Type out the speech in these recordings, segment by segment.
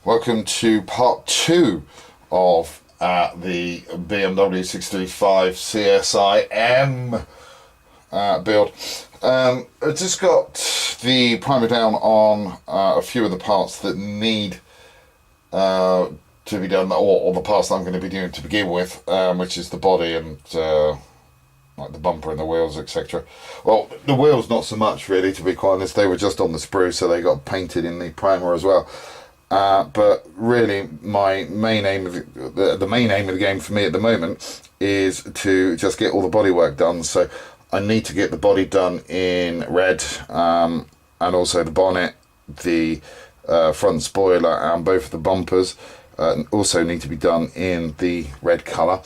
Welcome to part 2 of the BMW 635 CSI M build. I just got the primer down on a few of the parts that need to be done, or the parts that I'm going to be doing to begin with, which is the body and like the bumper and the wheels, etc. Well, the wheels not so much really, to be quite honest. They were just on the sprue, so they got painted in the primer as well. But really, my main aim of the main aim of the game for me at the moment is to just get all the bodywork done. So I need to get the body done in red, and also the bonnet, the front spoiler, and both of the bumpers also need to be done in the red colour.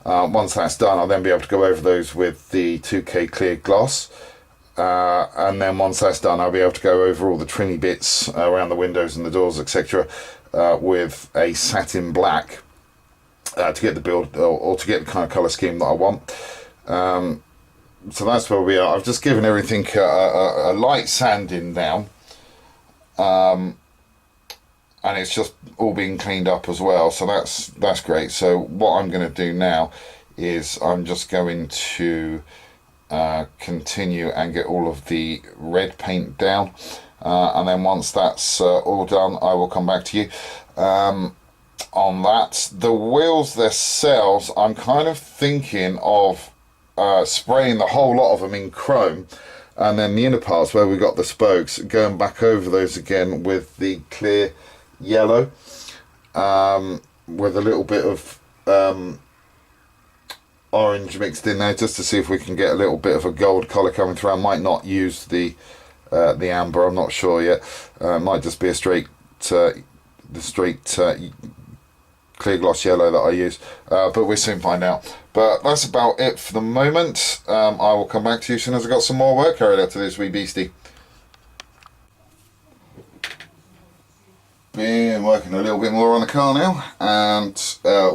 Once that's done, I'll then be able to go over those with the 2K clear gloss. And then once that's done, I'll be able to go over all the trimmy bits around the windows and the doors, etc. With a satin black to get the build, or to get the kind of colour scheme that I want. So that's where we are. I've just given everything a light sanding down, and it's just all being cleaned up as well, so that's great. So what I'm going to do now is I'm just going to continue and get all of the red paint down, and then once that's all done, I will come back to you on that. The wheels themselves, I'm kind of thinking of spraying the whole lot of them in chrome, and then the inner parts where we got the spokes, going back over those again with the clear yellow, with a little bit of orange mixed in there, just to see if we can get a little bit of a gold colour coming through. I might not use the amber, I'm not sure yet. It might just be a straight clear gloss yellow that I use, but we'll soon find out. But that's about it for the moment. I will come back to you as soon as I've got some more work carried out to this wee beastie. Been working a little bit more on the car now, and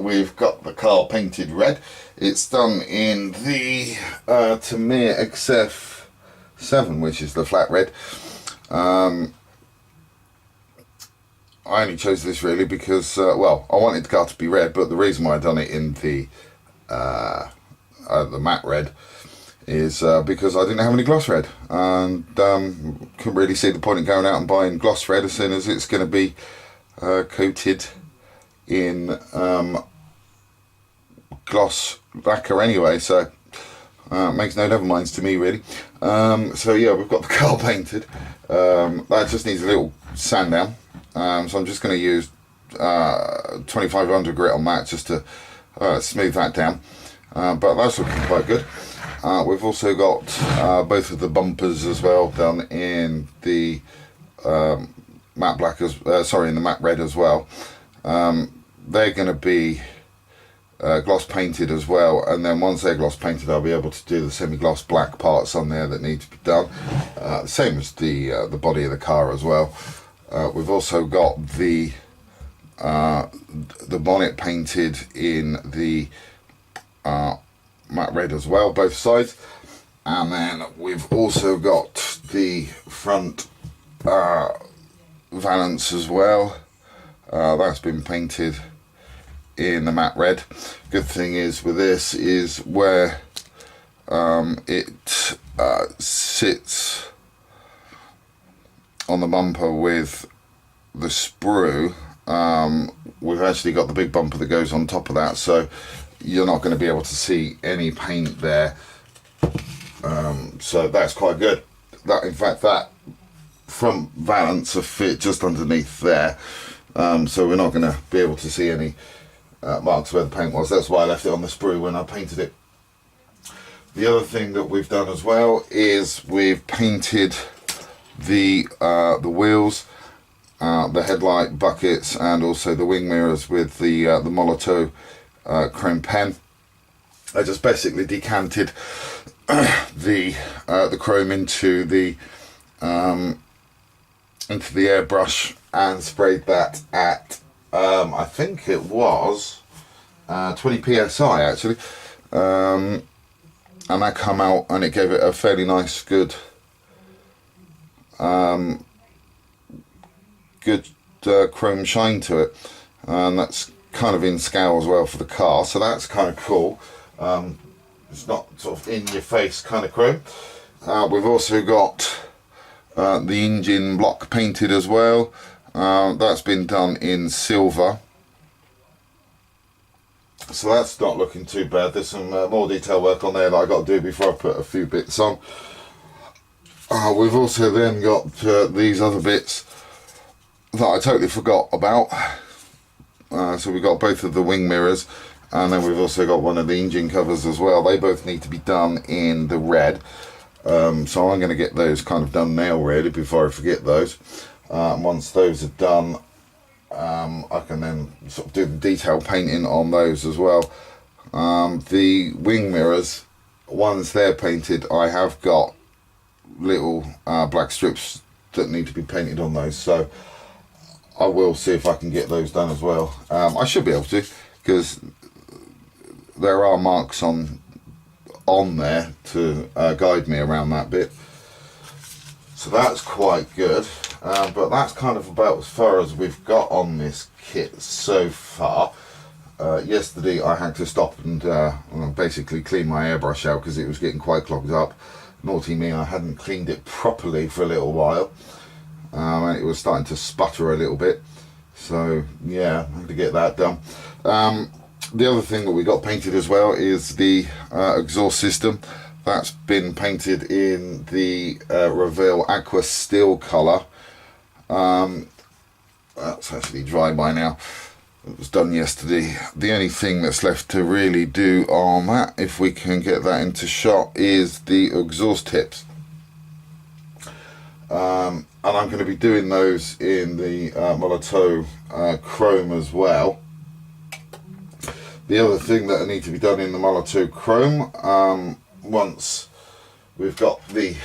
we've got the car painted red. It's done in the Tamiya XF7, which is the flat red. I only chose this really because, well, I wanted the car to be red, but the reason why I done it in the matte red is because I didn't have any gloss red, and couldn't really see the point in going out and buying gloss red as soon as it's going to be coated in gloss lacquer anyway, so makes no neverminds to me really. So yeah, we've got the car painted. That just needs a little sand down, so I'm just going to use 2500 grit on that just to smooth that down, but that's looking quite good. We've also got both of the bumpers as well done in the matte black, in the matte red as well. They're going to be gloss painted as well, and then once they're gloss painted, I'll be able to do the semi-gloss black parts on there that need to be done. Same as the body of the car as well. We've also got the bonnet painted in the matte red as well, both sides, and then we've also got the front valance as well. That's been painted in the matte red. Good thing is with this is where it sits on the bumper with the sprue. We've actually got the big bumper that goes on top of that, so you're not going to be able to see any paint there, so that's quite good. That, in fact, that front valance will fit just underneath there, so we're not going to be able to see any marks where the paint was. That's why I left it on the sprue when I painted it. The other thing that we've done as well is we've painted the wheels, the headlight buckets, and also the wing mirrors with the Molotov chrome pen. I just basically decanted the chrome into the airbrush and sprayed that at I think it was 20 psi actually, and that come out and it gave it a fairly nice good chrome shine to it, and that's kind of in scale as well for the car, so that's kind of cool. It's not sort of in your face kind of chrome. We've also got the engine block painted as well. That's been done in silver, so that's not looking too bad. There's some more detail work on there that I got to do before I put a few bits on. We've also then got these other bits that I totally forgot about. So we've got both of the wing mirrors, and then we've also got one of the engine covers as well. They both need to be done in the red, so I'm going to get those kind of done now really before I forget those. Once those are done, I can then sort of do the detail painting on those as well. The wing mirrors, once they're painted, I have got little black strips that need to be painted on those, so I will see if I can get those done as well. I should be able to, because there are marks on there to guide me around that bit, so that's quite good. But that's kind of about as far as we've got on this kit so far. Yesterday I had to stop and basically clean my airbrush out because it was getting quite clogged up. Naughty me, I hadn't cleaned it properly for a little while, and it was starting to sputter a little bit, so yeah, I had to get that done. The other thing that we got painted as well is the exhaust system. That's been painted in the Revell Aqua Steel colour. That's actually dry by now. It was done yesterday. The only thing that's left to really do on that, if we can get that into shot, is the exhaust tips. And I'm going to be doing those in the Molotov chrome as well. The other thing that need to be done in the Molotov chrome, once we've got the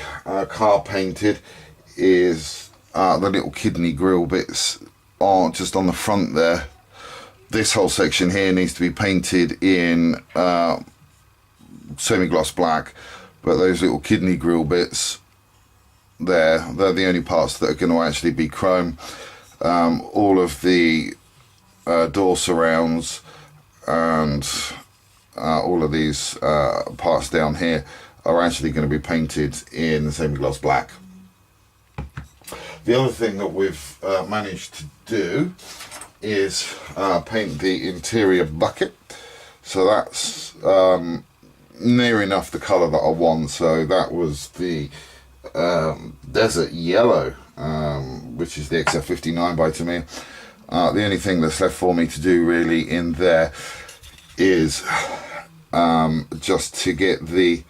car painted, is the little kidney grille bits are just on the front there. This whole section here needs to be painted in semi-gloss black, but those little kidney grille bits there, they're the only parts that are going to actually be chrome. All of the door surrounds and all of these parts down here are actually going to be painted in semi-gloss black. The other thing that we've managed to do is paint the interior bucket, so that's near enough the colour that I want. So that was the desert yellow, which is the XF59 by Tamir. The only thing that's left for me to do really in there is just to get the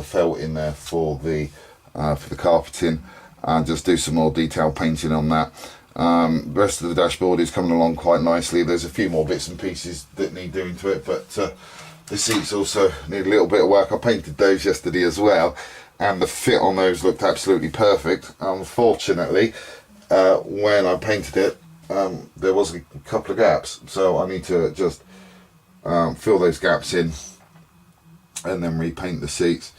felt in there for the carpeting, and just do some more detail painting on that. The rest of the dashboard is coming along quite nicely. There's a few more bits and pieces that need doing to it, but the seats also need a little bit of work. I painted those yesterday as well, and the fit on those looked absolutely perfect. Unfortunately, when I painted it, there was a couple of gaps, so I need to just fill those gaps in and then repaint the seats.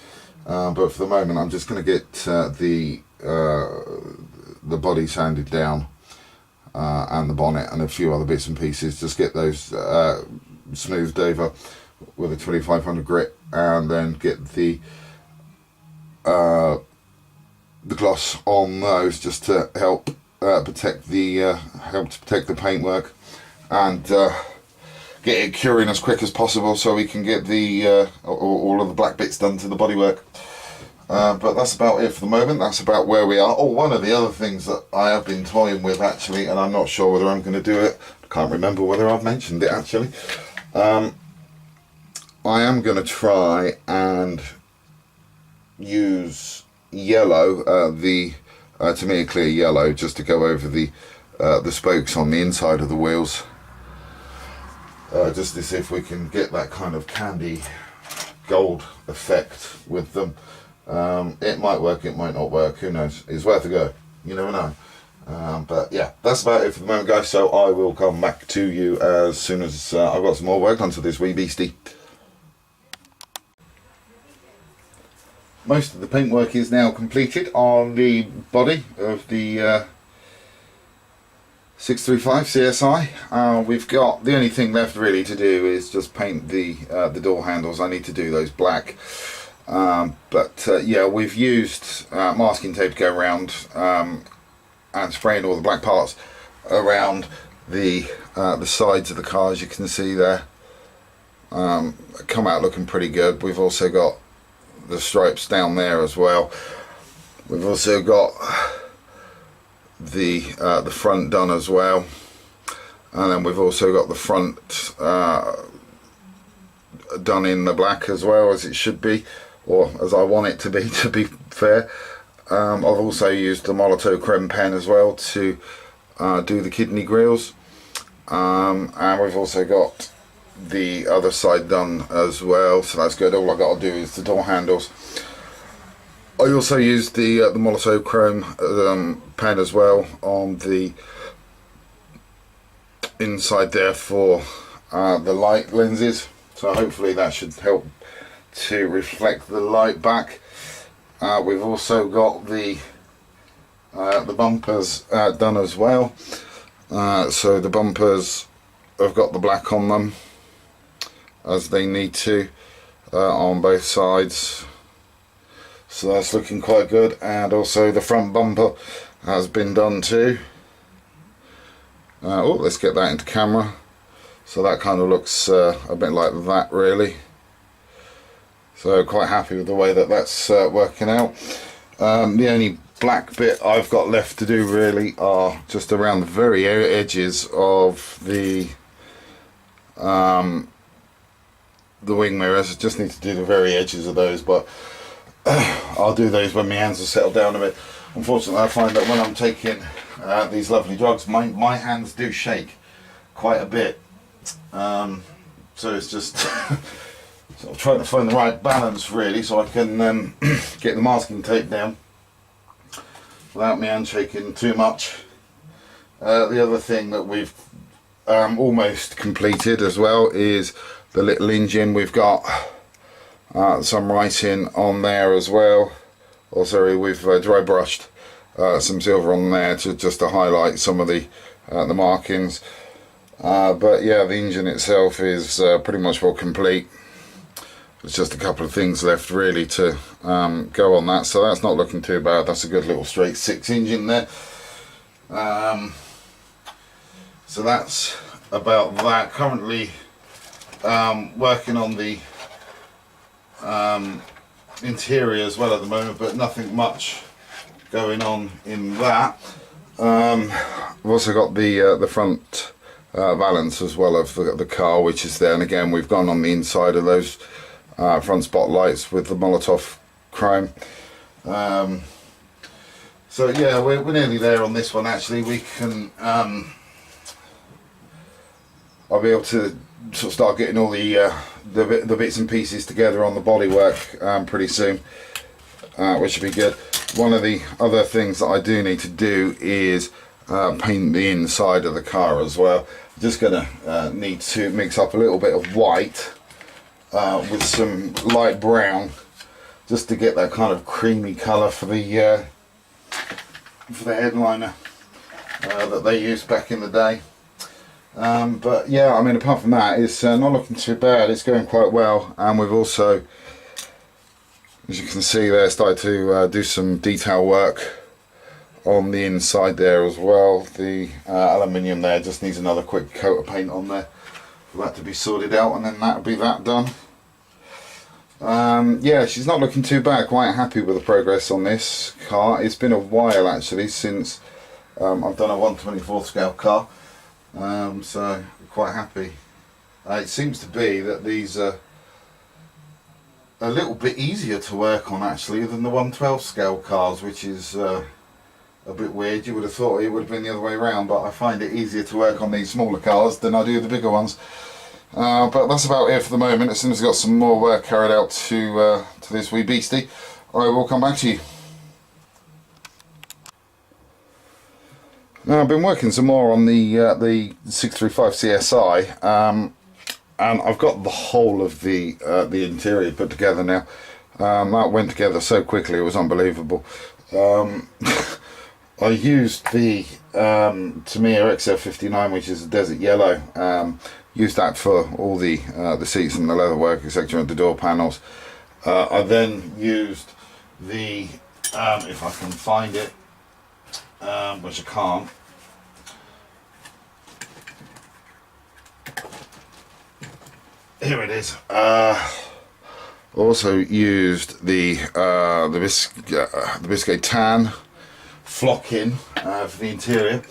But for the moment, I'm just going to get the body sanded down, and the bonnet and a few other bits and pieces. Just get those smoothed over with a 2500 grit, and then get the gloss on those just to help protect the paintwork, and get it curing as quick as possible so we can get the all of the black bits done to the bodywork. But that's about it for the moment. That's about where we are. Oh, one of the other things that I have been toying with actually, and I'm not sure whether I'm going to do it, I can't remember whether I've mentioned it actually, I am going to try and use yellow, to me a clear yellow, just to go over the spokes on the inside of the wheels, just to see if we can get that kind of candy gold effect with them. It might work, it might not work, who knows. It's worth a go, you never know. But yeah, that's about it for the moment, guys, so I will come back to you as soon as I've got some more work onto this wee beastie. Most of the paintwork is now completed on the body of the 635 CSI. We've got, the only thing left really to do is just paint the door handles. I need to do those black. Yeah, we've used masking tape to go around and spraying all the black parts around the sides of the car, as you can see there. Come out looking pretty good. We've also got the stripes down there as well. We've also got the front done as well, and then we've also got the front done in the black as well, as it should be, or as I want it to be fair. I've also used the monochrome pen as well to do the kidney grills, and we've also got the other side done as well, so that's good. All I got to do is the door handles. I also used the monochrome pen as well on the inside there for the light lenses, so hopefully that should help to reflect the light back. We've also got the bumpers done as well, so the bumpers have got the black on them as they need to on both sides, so that's looking quite good. And also the front bumper has been done too. Oh, let's get that into camera. So that kind of looks a bit like that really. So quite happy with the way that that's working out. The only black bit I've got left to do really are just around the very edges of the wing mirrors. I just need to do the very edges of those, but I'll do those when my hands are settled down a bit. Unfortunately, I find that when I'm taking these lovely drugs, my hands do shake quite a bit. So it's just sort of trying to find the right balance really, so I can get the masking tape down without my hand shaking too much. The other thing that we've almost completed as well is the little engine. We've got some writing on there as well. Oh sorry, we've dry brushed some silver on there just to highlight some of the markings. But yeah, the engine itself is pretty much all complete. There's just a couple of things left really to go on that, so that's not looking too bad. That's a good little straight 6 engine there. So that's about that. Currently working on the interior as well at the moment, but nothing much going on in that. We've also got the front valance as well of the car, which is there, and again we've gone on the inside of those front spotlights with the Molotov chrome. So yeah, we're nearly there on this one actually. We can I'll be able to sort of start getting all the bits and pieces together on the bodywork pretty soon, which should be good. One of the other things that I do need to do is paint the inside of the car as well. I'm just gonna need to mix up a little bit of white with some light brown, just to get that kind of creamy colour for the headliner that they used back in the day. But yeah, I mean, apart from that, it's not looking too bad. It's going quite well, and we've also, as you can see there, started to do some detail work on the inside there as well. The aluminium there just needs another quick coat of paint on there for that to be sorted out, and then that'll be that done. Yeah, she's not looking too bad. Quite happy with the progress on this car. It's been a while actually since I've done a 1/24 scale car, so quite happy. It seems to be that these a little bit easier to work on actually than the 112 scale cars, which is a bit weird. You would have thought it would have been the other way around, but I find it easier to work on these smaller cars than I do the bigger ones. But that's about it for the moment. As soon as I've got some more work carried out to this wee beastie, I will come back to you. Now, I've been working some more on the 635 CSI, and I've got the whole of the interior put together now. That went together so quickly, it was unbelievable. I used the Tamiya XF59, which is a desert yellow. Used that for all the seats and the leatherwork, etc., and the door panels. I then used the, if I can find it, which I can't. Here it is. Also used the Biscay tan flocking for the interior.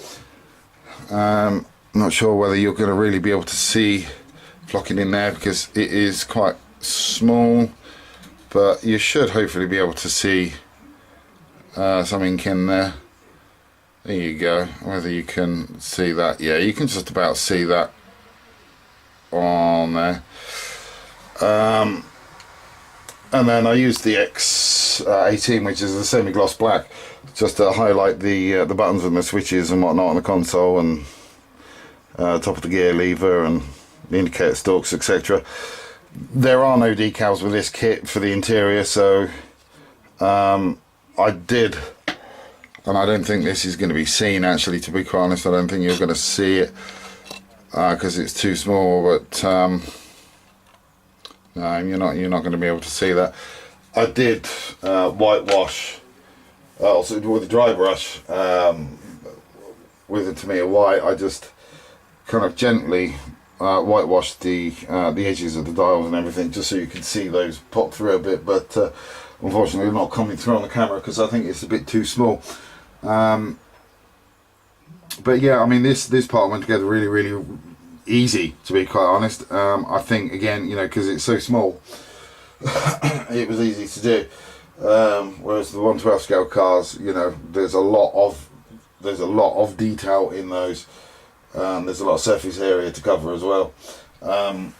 Not sure whether you're going to really be able to see flocking in there because it is quite small, but you should hopefully be able to see some ink in there. There you go. Whether you can see that, yeah, you can just about see that on there. And then I used the X18, which is a semi-gloss black, just to highlight the buttons and the switches and whatnot on the console, and top of the gear lever and the indicator stalks, etc. There are no decals with this kit for the interior, so I did, and I don't think this is going to be seen actually, to be quite honest. I don't think you're going to see it because it's too small, but no, you're not going to be able to see that. I did whitewash also with a dry brush with the Tamiya white. I just kind of gently whitewashed the edges of the dials and everything, just so you can see those pop through a bit, but unfortunately not coming through on the camera because I think it's a bit too small. But yeah, I mean, this part went together really easy, to be quite honest. I think, again, you know, because it's so small, it was easy to do. Whereas the 112 scale cars, you know, there's a lot of detail in those. There's a lot of surface area to cover as well. And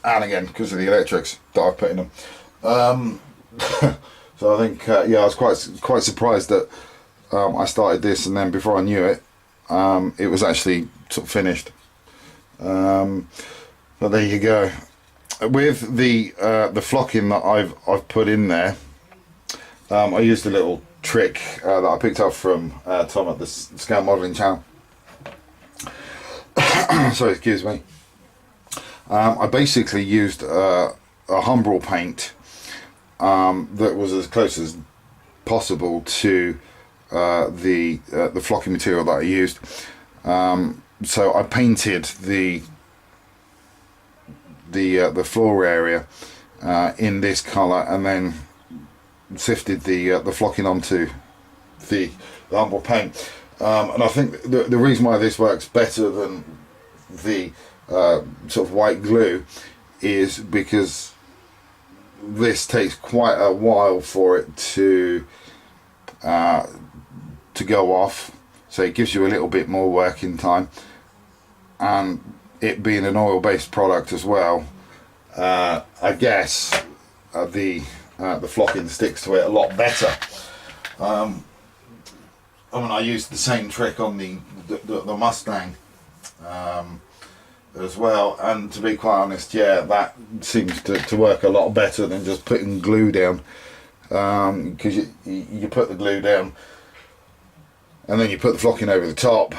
again, because of the electrics that I've put in them. So I think, yeah, I was quite surprised that I started this, and then before I knew it, it was actually sort of finished. But there you go. With the flocking that I've put in there, I used a little trick that I picked up from Tom at the Scale Modelling channel. Sorry, excuse me. I basically used a Humbrol paint that was as close as possible to the flocking material that I used. So I painted the floor area in this colour, and then sifted the flocking onto the Humbrol paint. And I think the reason why this works better than the sort of white glue is because this takes quite a while for it to go off, so it gives you a little bit more working time, and it being an oil-based product as well, I guess the flocking sticks to it a lot better. I mean, I used the same trick on the Mustang as well, and to be quite honest, yeah, that seems to work a lot better than just putting glue down, because you put the glue down and then you put the flocking over the top,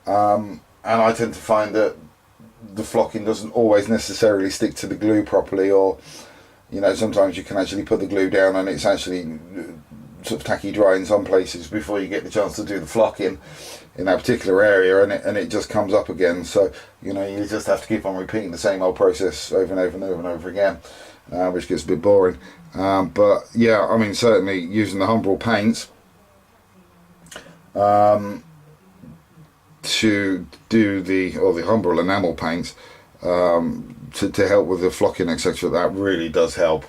and I tend to find that the flocking doesn't always necessarily stick to the glue properly, or, you know, sometimes you can actually put the glue down and it's actually sort of tacky dry in some places before you get the chance to do the flocking in that particular area, and it just comes up again. So, you know, you just have to keep on repeating the same old process over and over and over and over again, which gets a bit boring. But yeah, I mean, certainly using the Humbrol paints to do the Humbrol enamel paints, to help with the flocking, etc. That really does help.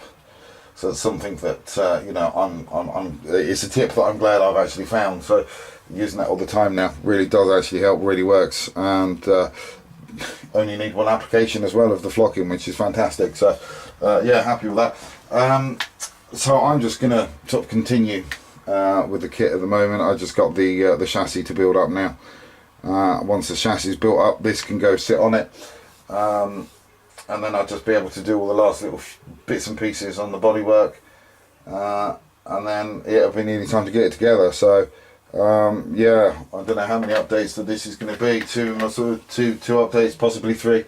So it's something that you know, it's a tip that I'm glad I've actually found. So using that all the time now really does actually help, really works, and only need one application as well of the flocking, which is fantastic. So yeah, happy with that. So I'm just gonna sort of continue with the kit at the moment. I just got the chassis to build up now. Once the chassis is built up, this can go sit on it. And then I'll just be able to do all the last little bits and pieces on the bodywork, and then it'll be nearly time to get it together. So yeah, I don't know how many updates that this is going to be. Two updates, possibly three.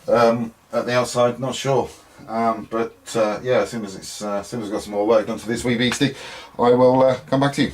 At the outside, not sure. But yeah, as soon as I've got some more work done to this wee beastie, I will come back to you.